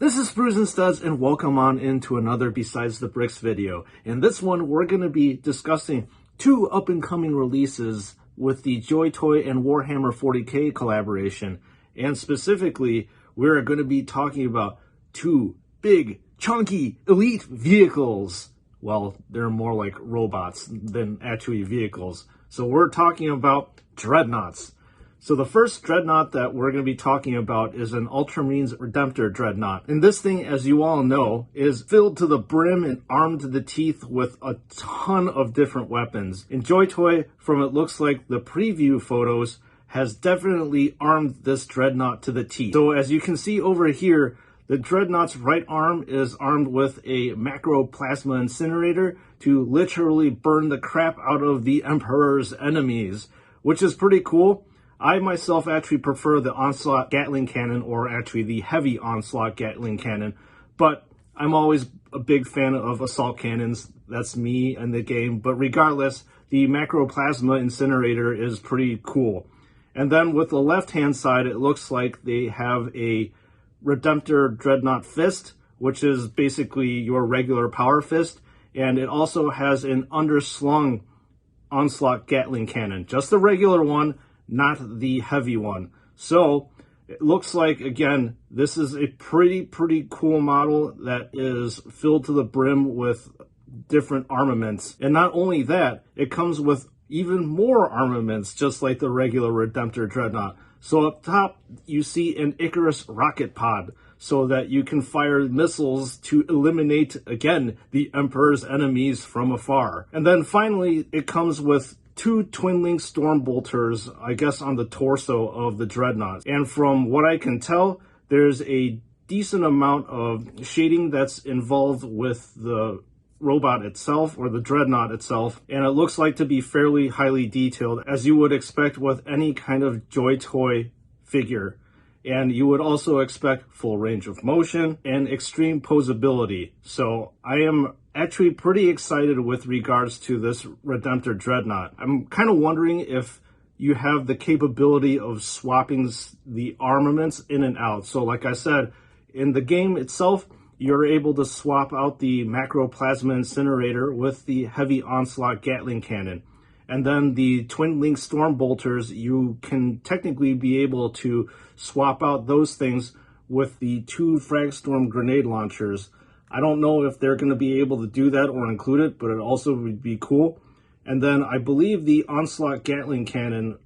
This is Sprues and Studs, and welcome on into another Besides the Bricks video. In this one, we're going to be discussing two up-and-coming releases with the JoyToy and Warhammer 40k collaboration. And specifically, we're going to be talking about two big, chunky, elite vehicles. Well, they're more like robots than actually vehicles. So we're talking about Dreadnoughts. So the first Dreadnought that we're going to be talking about is an Ultramarines Redemptor Dreadnought. And this thing, as you all know, is filled to the brim and armed to the teeth with a ton of different weapons. And JoyToy, from it looks like the preview photos, has definitely armed this Dreadnought to the teeth. So as you can see over here, the Dreadnought's right arm is armed with a macro plasma incinerator to literally burn the crap out of the Emperor's enemies, which is pretty cool. I myself actually prefer the Onslaught Gatling Cannon, or actually the Heavy Onslaught Gatling Cannon, but I'm always a big fan of assault cannons. That's me in the game, but regardless, the Macro Plasma Incinerator is pretty cool. And then with the left-hand side, it looks like they have a Redemptor Dreadnought Fist, which is basically your regular power fist, and it also has an underslung Onslaught Gatling Cannon, just the regular one, not the heavy one. So it looks like, again, this is a pretty cool model that is filled to the brim with different armaments. And not only that, it comes with even more armaments, just like the regular Redemptor Dreadnought. So up top, you see an Icarus rocket pod, so that you can fire missiles to eliminate, again, the Emperor's enemies from afar. And then finally, it comes with two twin-link storm bolters, I guess, on the torso of the Dreadnought. And from what I can tell, there's a decent amount of shading that's involved with the robot itself, or the Dreadnought itself, and it looks like to be fairly highly detailed, as you would expect with any kind of JoyToy figure. And you would also expect full range of motion and extreme posability. So I am actually pretty excited with regards to this Redemptor Dreadnought. I'm kind of wondering if you have the capability of swapping the armaments in and out. So like I said, in the game itself, you're able to swap out the Macro Plasma Incinerator with the Heavy Onslaught Gatling Cannon. And then the Twin Link Storm Bolters, you can technically be able to swap out those things with the two Fragstorm Grenade Launchers. I don't know if they're going to be able to do that or include it, but it also would be cool. And then I believe the Onslaught Gatling Cannon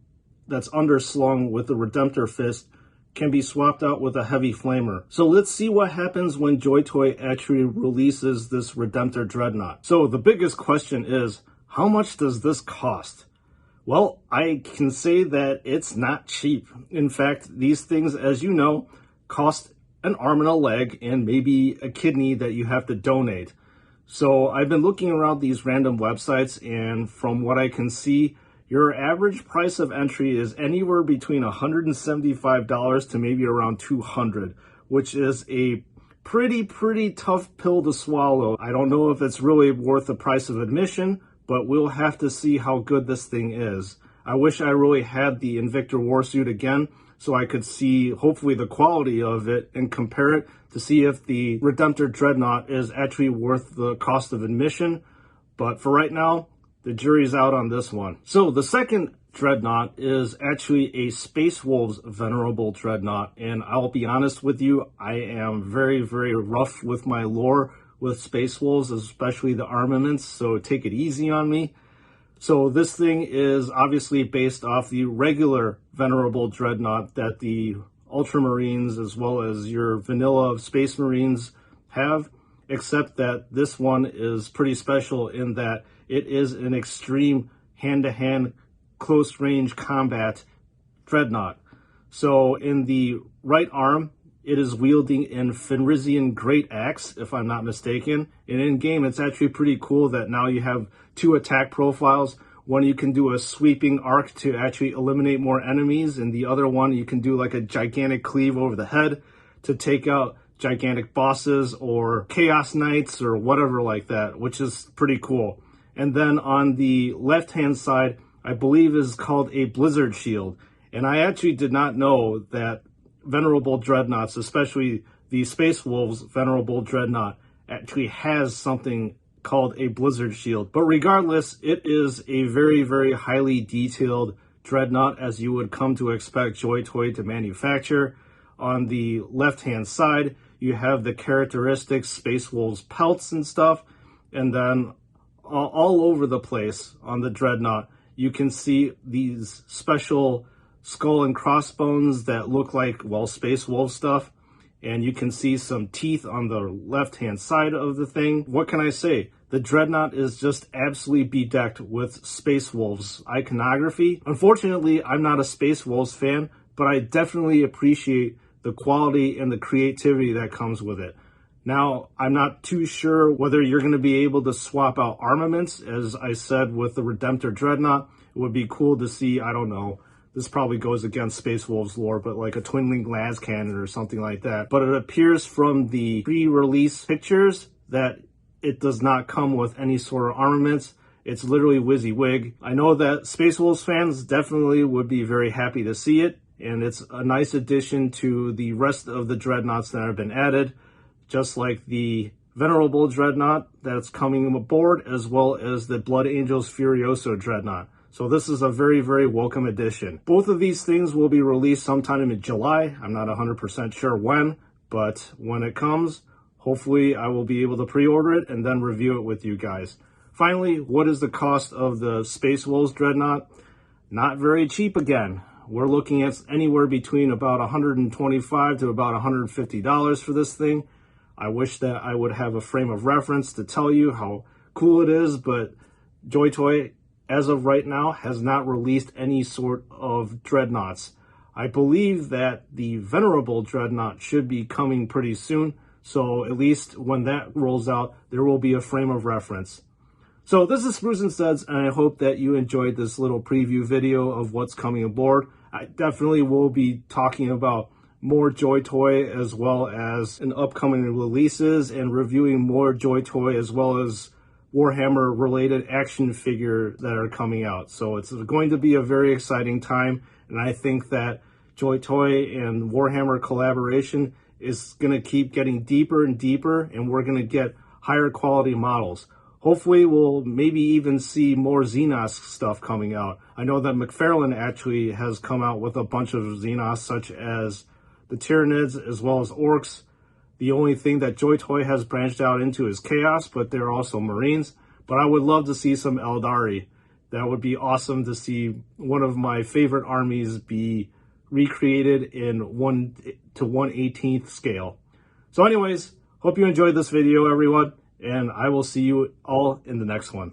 that's underslung with the Redemptor Fist can be swapped out with a Heavy Flamer. So let's see what happens when JoyToy actually releases this Redemptor Dreadnought. So the biggest question is, how much does this cost? Well, I can say that it's not cheap. In fact, these things, as you know, cost an arm and a leg and maybe a kidney that you have to donate. So I've been looking around these random websites, and from what I can see, your average price of entry is anywhere between $175 to maybe around $200, which is a pretty tough pill to swallow. I don't know if it's really worth the price of admission, but we'll have to see how good this thing is. I wish I really had the Invictor Warsuit again, so I could see, hopefully, the quality of it and compare it to see if the Redemptor Dreadnought is actually worth the cost of admission. But for right now, the jury's out on this one. So the second Dreadnought is actually a Space Wolves Venerable Dreadnought, and I'll be honest with you, I am very rough with my lore with Space Wolves, especially the armaments, so take it easy on me. So this thing is obviously based off the regular Venerable Dreadnought that the Ultramarines as well as your vanilla Space Marines have, except that this one is pretty special in that it is an extreme hand-to-hand close-range combat Dreadnought. So in the right arm, it is wielding an Fenrisian Great Axe, if I'm not mistaken. And in-game, it's actually pretty cool that now you have two attack profiles. One, you can do a sweeping arc to actually eliminate more enemies, and the other one, you can do like a gigantic cleave over the head to take out gigantic bosses or Chaos Knights or whatever like that, which is pretty cool. And then on the left-hand side, I believe is called a Blizzard Shield. And I actually did not know that Venerable Dreadnoughts, especially the Space Wolves Venerable Dreadnought actually has something called a Blizzard Shield. But regardless, it is a very, very highly detailed Dreadnought, as you would come to expect JoyToy to manufacture. On the left-hand side, you have the characteristic Space Wolves pelts and stuff, and then all over the place on the Dreadnought, you can see these special skull and crossbones that look like, well, Space Wolf stuff. And you can see some teeth on the left-hand side of the thing. What can I say? The Dreadnought is just absolutely bedecked with Space Wolves iconography. Unfortunately, I'm not a Space Wolves fan, but I definitely appreciate the quality and the creativity that comes with it. Now, I'm not too sure whether you're going to be able to swap out armaments. As I said with the Redemptor Dreadnought, it would be cool to see, I don't know, this probably goes against Space Wolves lore, but like a twin-link las cannon or something like that. But it appears from the pre-release pictures that it does not come with any sort of armaments. It's literally WYSIWYG. I know that Space Wolves fans definitely would be very happy to see it, and it's a nice addition to the rest of the Dreadnoughts that have been added, just like the Venerable Dreadnought that's coming aboard, as well as the Blood Angels Furioso Dreadnought. So this is a very, very welcome addition. Both of these things will be released sometime in July. I'm not 100% sure when, but when it comes, hopefully I will be able to pre-order it and then review it with you guys. Finally, what is the cost of the Space Wolves Dreadnought? Not very cheap again. We're looking at anywhere between about $125 to about $150 for this thing. I wish that I would have a frame of reference to tell you how cool it is, but JoyToy, as of right now, has not released any sort of Dreadnoughts. I believe that the Venerable Dreadnought should be coming pretty soon, so at least when that rolls out, there will be a frame of reference. So this is Spruce and Studs, and I hope that you enjoyed this little preview video of what's coming aboard. I definitely will be talking about more JoyToy as well as in upcoming releases, and reviewing more JoyToy as well as Warhammer related action figure that are coming out. So it's going to be a very exciting time, and I think that JoyToy and Warhammer collaboration is going to keep getting deeper and deeper, and we're going to get higher quality models. Hopefully we'll maybe even see more Xenos stuff coming out. I know that McFarlane actually has come out with a bunch of Xenos, such as the Tyranids as well as Orcs. The only thing that JoyToy has branched out into is Chaos, but they're also Marines. But I would love to see some Eldari. That would be awesome to see one of my favorite armies be recreated in 1 to 1/18th scale. So anyways, hope you enjoyed this video, everyone, and I will see you all in the next one.